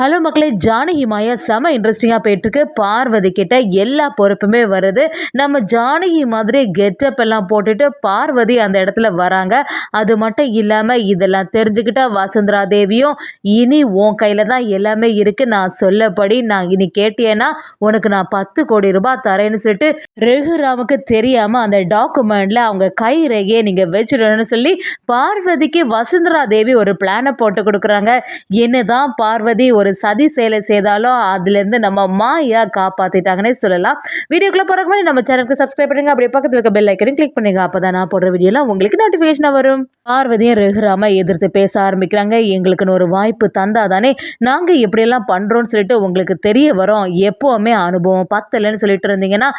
Hello மக்களே, ஜானகி மாயா செம இன்ட்ரெஸ்டிங்காக போயிட்டுருக்கு. பார்வதி கிட்ட எல்லா பொறுப்புமே வருது. நம்ம ஜானகி மாதிரி கெட்டப் எல்லாம் போட்டுட்டு பார்வதி அந்த இடத்துல வராங்க. அது மட்டும் இல்லாமல் இதெல்லாம் தெரிஞ்சுக்கிட்ட வசுந்தரா தேவியும், இனி உன் கையில் தான் எல்லாமே இருக்குது, நான் சொல்லப்படி நான் இனி கேட்டியேன்னா உனக்கு நான் 10 கோடி ரூபாய் தரேன்னு சொல்லிட்டு ரகுராமுக்கு தெரியாமல் அந்த டாக்குமெண்ட்டில் அவங்க கை ரேகையை நீங்கள் வச்சிடணும்னு சொல்லி பார்வதிக்கு வசுந்தரா தேவி ஒரு பிளானை போட்டு கொடுக்குறாங்க. என்னதான் பார்வதி ஒரு சதி செயலை செய்தாலும் அதுலேருந்து நம்ம மாயா காப்பாற்றிட்டாங்கன்னே சொல்லலாம். வீடியோக்குள்ளே போகிறதுக்கு முன்னாடி நம்ம சேனலுக்கு சப்ஸ்கிரைப் பண்ணுங்க, அப்படியே பக்கத்தில் இருக்க பெல் ஐக்கனையும் கிளிக் பண்ணுங்க. அப்போ தான் நான் போடுற வீடியோலாம் உங்களுக்கு நோட்டிஃபிகேஷனாக வரும். பார்வதியும் ரகுராம எதிர்த்து பேச ஆரம்பிக்கிறாங்க. எங்களுக்குன்னு ஒரு வாய்ப்பு தந்தாதானே நாங்கள் எப்படியெல்லாம் பண்ணுறோன்னு சொல்லிட்டு உங்களுக்கு தெரிய வரும். எப்போவுமே அனுபவம் பத்தலைன்னு சொல்லிட்டு இருந்தீங்கன்னா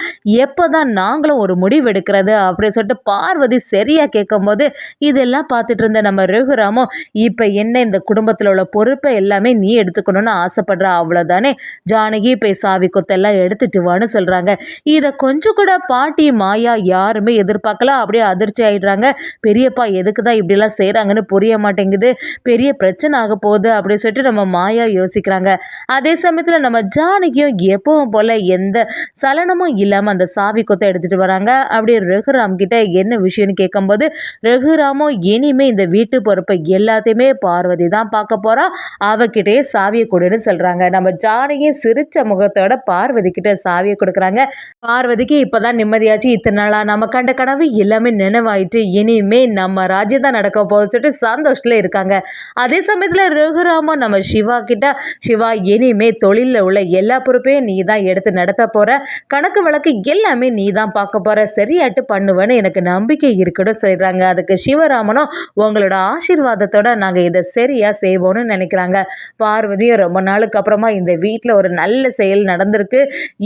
எப்போ தான் நாங்களும் ஒரு முடிவு எடுக்கிறது அப்படின்னு சொல்லிட்டு பார்வதி சரியாக கேட்கும்போது இதெல்லாம் பார்த்துட்டு இருந்த நம்ம ரகுராமும், இப்போ என்ன இந்த குடும்பத்தில் உள்ள பொறுப்பை எல்லாமே நீ எடுத்துக்கணும்னு ஆசைப்படுற, அவ்வளோதானே, ஜானகி போய் சாவி கொத்தெல்லாம் எடுத்துட்டு வான்னு சொல்கிறாங்க. இதை கொஞ்சம் கூட பாட்டி மாயா யாருமே எதிர்பார்க்கல. அப்படியே அதிர்ச்சி ஆயிடுறாங்க. பெரியப்பா எதுக்கு தான் இப்படிலாம் செய்கிறாங்கன்னு புரிய மாட்டேங்குது, பெரிய பிரச்சனை ஆக போகுது அப்படின்னு சொல்லிட்டு நம்ம மாயா யோசிக்கிறாங்க. அதே சமயத்தில் நம்ம ஜானகியும் எப்பவும் போல் எந்த சலனமும் இல்லாமல் அந்த சாவி கொத்தை எடுத்துகிட்டு வராங்க. அப்படியே ரகுராம் கிட்ட என்ன விஷயம்னு கேட்கும்போது ரகுராமும் இனிமே இந்த வீட்டு பொறுப்பை எல்லாத்தையுமே பார்வதி தான் பார்க்க போகிறா, அவகிட்டே சாவியை கொடுன்னு சொல்கிறாங்க. நம்ம ஜானகி சிரிச்ச முகத்தோட பார்வதி கிட்ட சாவியை கொடுக்குறாங்க. பார்வதிக்கு இப்போதான் நிம்மதியாச்சு. இத்தனை நாளாக நம்ம கண்ட கனவு எல்லாமே நினைவாயிட்டு இனிமே நம்ம ராஜ்யம் தான் நடக்க போகுது சொல்லிட்டு சந்தோஷத்தில் இருக்காங்க. அதே சமயத்தில் ரகுராமும் நம்ம சிவா கிட்ட, சிவா இனிமே தொழிலில் உள்ள எல்லா பொறுப்பையும் நீ தான் எடுத்து நடத்த போகிற, கணக்கு வழக்கு எல்லாமே நீ தான் பார்க்க போகிற, சரியாட்டு பண்ணுவேன்னு எனக்கு நம்பிக்கை இருக்குன்னு சொல்கிறாங்க. அதுக்கு சிவராமனும் உங்களோட ஆசீர்வாதத்தோட நாங்கள் இதை சரியாக செய்வோன்னு நினைக்கிறாங்க. பார்வதியும் ரொம்ப நாளுக்கு அப்புறமா இந்த வீட்டில் ஒரு நல்ல செயல் நடந்திருக்கு,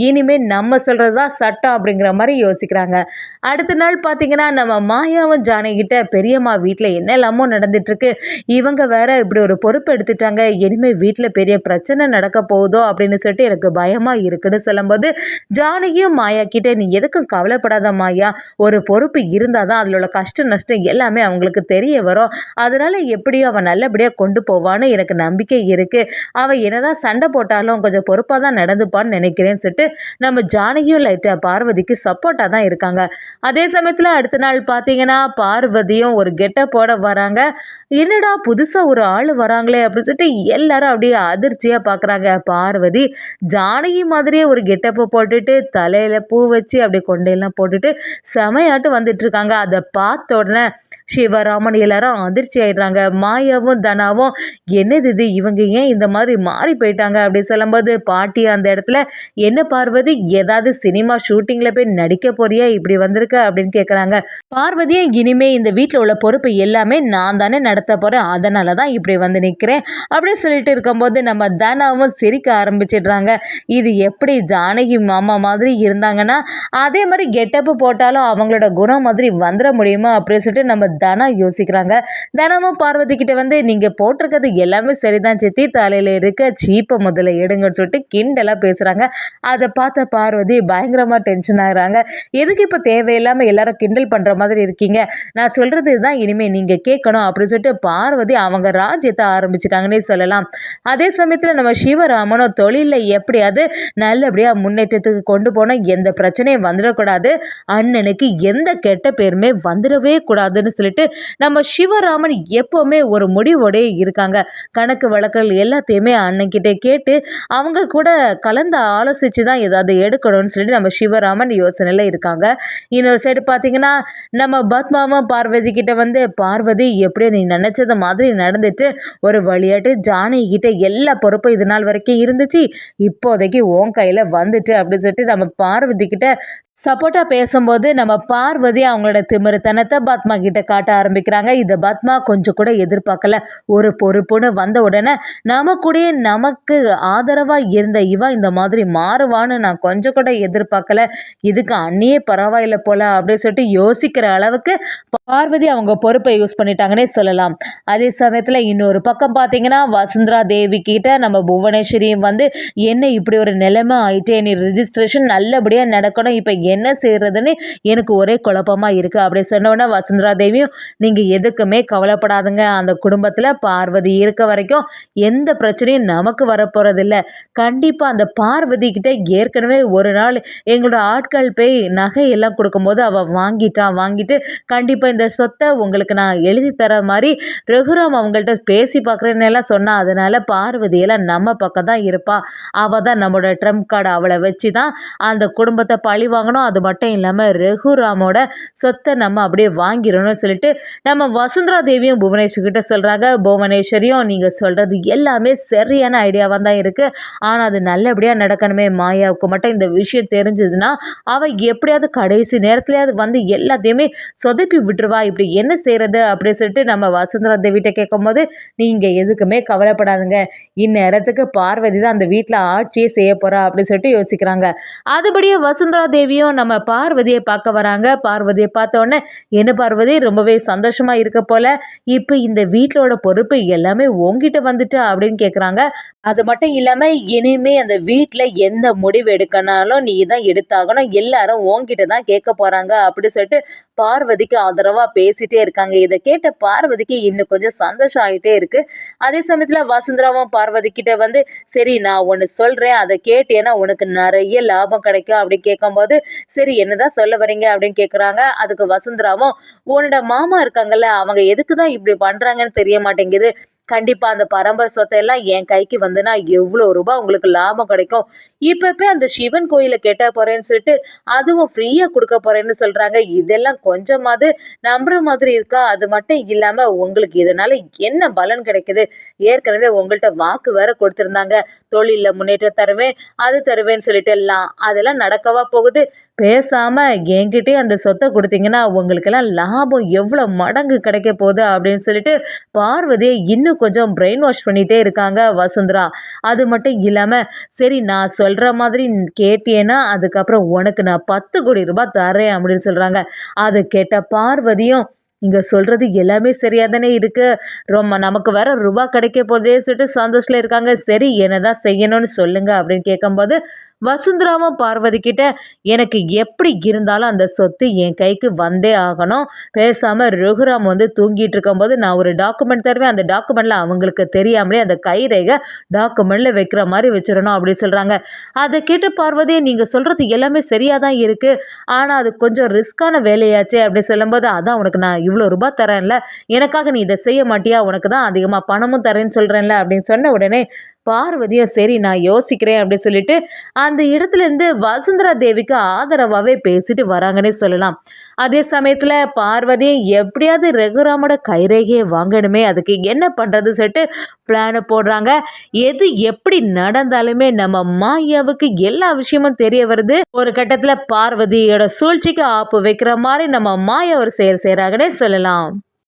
இனிமே நம்ம சொல்கிறது தான் சட்டம் அப்படிங்கிற மாதிரி யோசிக்கிறாங்க. அடுத்த நாள் பார்த்தீங்கன்னா நம்ம மாயாவும் ஜானகிட்ட, பெரியம்மா வீட்டில் என்ன எல்லாமோ நடந்துட்டுருக்கு, இவங்க வேற இப்படி ஒரு பொறுப்பு எடுத்துட்டாங்க, இனிமேல் வீட்டில் பெரிய பிரச்சனை நடக்க போகுதோ அப்படின்னு சொல்லிட்டு எனக்கு பயமாக இருக்குன்னு சொல்லும்போது ஜானகியும் மாயா கிட்டே, நீ எதுக்கும் கவலைப்படாத மாயா, ஒரு பொறுப்பு இருந்தால் தான் அதில் உள்ள கஷ்டம் நஷ்டம் எல்லாமே அவங்களுக்கு தெரிய வரும், அதனால எப்படியும் அவன் நல்லபடியாக கொண்டு போவான்னு எனக்கு நம்பிக்கை இருக்குது, அவள் என்னதான் சண்டை போட்டாலும் கொஞ்சம் பொறுப்பாக தான் நடந்துப்பான்னு நினைக்கிறேன்னு சொல்லிட்டு நம்ம ஜானகியும் லைட்டாக பார்வதிக்கு சப்போர்ட்டாக தான் இருக்காங்க. அதே சமயத்தில் அடுத்த நாள் பார்த்தீங்கன்னா பார்வதியும் ஒரு கெட்டப்போட வராங்க. என்னடா புதுசாக ஒரு ஆள் வராங்களே அப்படின்னு சொல்லிட்டு எல்லாரும் அப்படியே அதிர்ச்சியாக பார்க்குறாங்க. பார்வதி ஜானகி மாதிரியே ஒரு கெட்டப்பை போட்டுட்டு தலையில் பூ வச்சு அப்படியே கொண்டையெல்லாம் போட்டுட்டு செமையாட்டு வந்துட்டு இருக்காங்க. அதை பார்த்த உடனே சிவராமன் எல்லாரும் அதிர்ச்சி ஆயிடுறாங்க. மாயாவும் தனாவும் என்னது இது, இவங்க ஏன் இந்த மாதிரி மாறி போயிட்டாங்க அப்படின்னு சொல்லும்போது பாட்டி அந்த இடத்துல, என்ன பார்வதி ஏதாவது சினிமா ஷூட்டிங்கில் போய் நடிக்க போறியா, இப்படி வந்திருக்க அப்படின்னு கேட்குறாங்க. பார்வதியை இனிமே இந்த வீட்டில் உள்ள பொறுப்பு எல்லாமே நான் தானே நடத்த போகிறேன், அதனால தான் இப்படி வந்து நிற்கிறேன் அப்படின்னு சொல்லிட்டு இருக்கும்போது நம்ம தனாவும் சிரிக்க ஆரம்பிச்சிடுறாங்க. இது எப்படி ஜானகி மாமா மாதிரி இருந்தாங்கன்னா அதே மாதிரி கெட்டப்பு போட்டாலும் அவங்களோட குணம் மாதிரி வந்துட முடியுமா அப்படின்னு சொல்லிட்டு நம்ம தனா யோசிக்கிறாங்க. தனமும் பார்வதி கிட்ட வந்து, நீங்கள் போட்டிருக்கிறது எல்லாமே சரிதான் சித்தி, தலையில் இருக்க சீப்பை முதல்ல எடுங்கன்னு சொல்லிட்டு கிண்டலாக பேசுகிறாங்க. அதை பார்த்த பார்வதி பயங்கரமாக டென்ஷன் ஆகுறாங்க. எதுக்கு இப்போ தேவையில்லாமல் எல்லாரும் கிண்டல் பண்ணுற மாதிரி இருக்கீங்க, நான் சொல்கிறது தான் இனிமேல் நீங்கள் கேட்கணும் அப்படின்னு சொல்லிட்டு பார்வதி அவங்க ராஜ்யத்தை ஆரம்பிச்சிட்டாங்கன்னே சொல்லலாம். அதே சமயத்தில் நம்ம சிவராமனும் தொழிலில் எப்படியாவது நல்லபடியாக முன்னேற்றத்துக்கு கொண்டு போனால் எந்த பிரச்சனையும் வந்துடக்கூடாது, அண்ணனுக்கு எந்த கெட்ட பேருமே வந்துடவே கூடாதுன்னு சொல்லிட்டு நம்ம சிவராமன் எப்போவுமே ஒரு முடிவோடே இருக்காங்க. கணக்கு வழக்குகள் எல்லாத்தையுமே அண்ணன்கிட்ட கேட்டு அவங்க கூட கலந்து ஆலோசித்து தான் ஏதாவது எடுக்கணும்னு சொல்லிட்டு நம்ம சிவராமன் யோசனையில் இருக்காங்க. இன்னொரு சைடு பார்த்தீங்கன்னா நம்ம பத்மாவும் பார்வதி கிட்ட வந்து, பார்வதி எப்படியோ நீ நினச்சது மாதிரி நடந்துட்டு ஒரு வழியாட்டு ஜானகி கிட்ட எல்லா பொறுப்பும் இது நாள் வரைக்கும் இருந்துச்சு, இப்போதைக்கு உன் கையில் வந்துட்டு அப்படின்னு சொல்லிட்டு நம்ம பார்வதி கிட்ட சப்போர்ட்டாக பேசும்போது நம்ம பார்வதி அவங்களோட திமிருத்தனத்தை பத்மா கிட்ட காட்ட ஆரம்பிக்கிறாங்க. இதை பத்மா கொஞ்சம் கூட எதிர்பார்க்கல. ஒரு பொறுப்புன்னு வந்த உடனே நமக்கு ஆதரவாக இருந்த இவ இந்த மாதிரி மாறுவான்னு நான் கொஞ்சம் கூட எதிர்பார்க்கல, இதுக்கு அண்ணியே பரவாயில்லை போல அப்படின்னு சொல்லிட்டு யோசிக்கிற அளவுக்கு பார்வதி அவங்க பொறுப்பை யூஸ் பண்ணிட்டாங்கன்னே சொல்லலாம். அதே சமயத்துல இன்னொரு பக்கம் பார்த்தீங்கன்னா, வசுந்தரா தேவி கிட்ட நம்ம புவனேஸ்வரியும் வந்து, "என்ன இப்படி ஒரு நிலைமை ஆயிட்டே! நீ ரிஜிஸ்ட்ரேஷன் நல்லபடியா நடக்கணும். இப்ப என்ன செய்றதுன்னு எனக்கு ஒரே குழப்பமா இருக்கு." அப்படி சொன்ன உடனே வசுந்தரா தேவியும், "நீங்க எதுக்குமே கவலைப்படாதீங்க. அந்த குடும்பத்துல பார்வதி இருக்க வரைக்கும் எந்த பிரச்சனையும் நமக்கு வரப்போறதில்ல. கண்டிப்பா அந்த பார்வதி கிட்ட ஏற்கனவே ஒரு நாள் எங்களோட ஆட்கள் போய் நகையெல்லாம் குடுக்கும்போது அவ வாங்கிட்டு கண்டிப்பா இந்த சொத்தை உங்களுக்கு நான் எழுதி தர மாதிரி ரகுராம் அவங்கள்ட்ட பேசி பார்க்குறேன்னு எல்லாம் சொன்னா. அதனால பார்வதி எல்லாம் நம்ம பக்கம் தான் இருப்பா. அவ தான் நம்மளோட ட்ரம்ப் கார்டு. அவளை வச்சு தான் அந்த குடும்பத்தை பழி வாங்கணும். அது மட்டும் இல்லாமல் ரகுராமோட சொத்தை நம்ம அப்படியே வாங்கிடணும்னு சொல்லிட்டு நம்ம வசுந்தரா தேவியும் புவனேஸ்வரி கிட்ட சொல்கிறாங்க. புவனேஸ்வரியும் நீங்கள் சொல்கிறது எல்லாமே சரியான ஐடியாவாக தான் இருக்குது. ஆனால் அது நல்லபடியாக நடக்கணுமே. மாயாவுக்கு மட்டும் இந்த விஷயம் தெரிஞ்சதுன்னா அவள் எப்படியாவது கடைசி நேரத்துலையாவது வந்து எல்லாத்தையுமே சொதப்பி விட்டுருவா. இப்படி என்ன செய்கிறது அப்படின்னு சொல்லிட்டு நம்ம வசுந்தரா தேவிட்ட கேட்கும்போது, நீங்கள் எதுக்குமே கவலைப்படாதுங்க. இந்நேரத்துக்கு பார்வதி தான் அந்த வீட்டில் ஆட்சியே செய்ய போகிறா அப்படின்னு சொல்லிட்டு யோசிக்கிறாங்க. அதுபடியே வசுந்தரா தேவியும் நம்ம பார்வதியை பார்க்க வராங்க. பார்வதியை பார்த்த உடனே, "என்ன பார்வதி, ரொம்பவே சந்தோஷமாக இருக்க போல. இப்போ இந்த வீட்டோட பொறுப்பு எல்லாமே உங்ககிட்ட வந்துட்டா?" அப்படின்னு கேட்குறாங்க. அது மட்டும் இல்லாமல் இனிமே அந்த வீட்டில் எந்த முடிவு எடுக்கனாலும் நீ தான் எடுத்தாகணும். எல்லாரும் உன்கிட்ட தான் கேட்க போகிறாங்க அப்படி சொல்லிட்டு பார்வதிக்கு ஆதரவா பேசிட்டே இருக்காங்க. இதை கேட்ட பார்வதிக்கு இன்னும் கொஞ்சம் சந்தோஷம் ஆயிட்டே இருக்கு. அதே சமயத்துல வசுந்தராவும் பார்வதி கிட்ட வந்து, "சரி நான் ஒன்று சொல்றேன், அதை கேட்டேன்னா உனக்கு நிறைய லாபம் கிடைக்கும்." அப்படி கேட்கும்போது, "சரி என்னதான் சொல்ல வரீங்க?" அப்படின்னு கேட்குறாங்க. அதுக்கு வசுந்தராவும், "உன்னோட மாமா இருக்காங்கல்ல, அவங்க எதுக்கு தான் இப்படி பண்றாங்கன்னு தெரிய மாட்டேங்குது. கண்டிப்பா அந்த பரம்பரை சொத்தை எல்லாம் என் கைக்கு வந்துன்னா எவ்வளோ ரூபாய் உங்களுக்கு லாபம் கிடைக்கும். இப்ப அந்த சிவன் கோயிலை கெட்ட போறேன்னு சொல்லிட்டு அதுவும் ஃப்ரீயா கொடுக்க போறேன்னு சொல்றாங்க. இதெல்லாம் கொஞ்சமாவது நம்புற மாதிரி இருக்கா? அது மட்டும் இல்லாம உங்களுக்கு இதனால என்ன பலன் கிடைக்குது? ஏற்கனவே உங்கள்ட்ட வாக்கு வேற கொடுத்திருந்தாங்க. தொழில்ல முன்னேற்றம் தருவேன், அது தருவேன்னு சொல்லிட்டு எல்லாம் அதெல்லாம் நடக்கவா போகுது? பேசாம என்கிட்டயே அந்த சொத்தை கொடுத்தீங்கன்னா உங்களுக்கெல்லாம் லாபம் எவ்வளோ மடங்கு கிடைக்க போகுது அப்படின்னு சொல்லிட்டு பார்வதியை இன்னும் கொஞ்சம் பிரெயின் வாஷ் பண்ணிட்டே இருக்காங்க வசுந்தரா. அது மட்டும் இல்லாம, "சரி நான் சொல்ற மாதிரி கேட்டியேன்னா அதுக்கப்புறம் உனக்கு நான் 10 கோடி ரூபாய் தரேன்" அப்படின்னு சொல்றாங்க. அது கேட்ட பார்வதியும், "நீங்க சொல்றது எல்லாமே சரியா தானே இருக்கு. ரொம்ப நமக்கு வேற ரூபா கிடைக்க போதேன்னு சொல்லிட்டு சந்தோஷத்துல இருக்காங்க. சரி என்னதான் செய்யணும்னு சொல்லுங்க" அப்படின்னு கேட்கும்போது வசுந்தராவும் பார்வதி கிட்ட, "எனக்கு எப்படி இருந்தாலும் அந்த சொத்து என் கைக்கு வந்தே ஆகணும். பேசாம ரகுராம் வந்து தூங்கிட்டு இருக்கும்போது நான் ஒரு டாக்குமெண்ட் தருவேன். அந்த டாக்குமெண்ட்ல அவங்களுக்கு தெரியாமலே அந்த கைரேகை டாக்குமெண்ட்ல வைக்கிற மாதிரி வச்சிடணும்" அப்படின்னு சொல்றாங்க. அதை கேட்டு பார்வதி, "நீங்க சொல்றது எல்லாமே சரியா தான் இருக்கு. ஆனா அது கொஞ்சம் ரிஸ்கான வேலையாச்சே" அப்படி சொல்லும்போது, "அதான் உனக்கு நான் இவ்வளோ ரூபாய் தரேன்ல, எனக்காக நீ இதை செய்ய மாட்டியா? உனக்கு தான் அதிகமா பணமும் தரேன்னு சொல்றேன்ல" அப்படின்னு சொன்ன உடனே பார்வதியும், "சரி நான் யோசிக்கிறேன்" அப்படி சொல்லிட்டு அந்த இடத்துல இருந்து வசுந்தரா தேவிக்கு ஆதரவாகவே பேசிட்டு வராங்கன்னே சொல்லலாம். அதே சமயத்துல பார்வதி எப்படியாவது ரகுராமோட கைரேகையை வாங்கணுமே, அதுக்கு என்ன பண்றது சொல்லிட்டு பிளானை போடுறாங்க. எது எப்படி நடந்தாலுமே நம்ம மாயாவுக்கு எல்லா விஷயமும் தெரிய வருது. ஒரு கட்டத்துல பார்வதியோட சூழ்ச்சிக்கு ஆப்பு வைக்கிற மாதிரி நம்ம மாயா ஒரு செயல் செய்றாங்கன்னே சொல்லலாம்.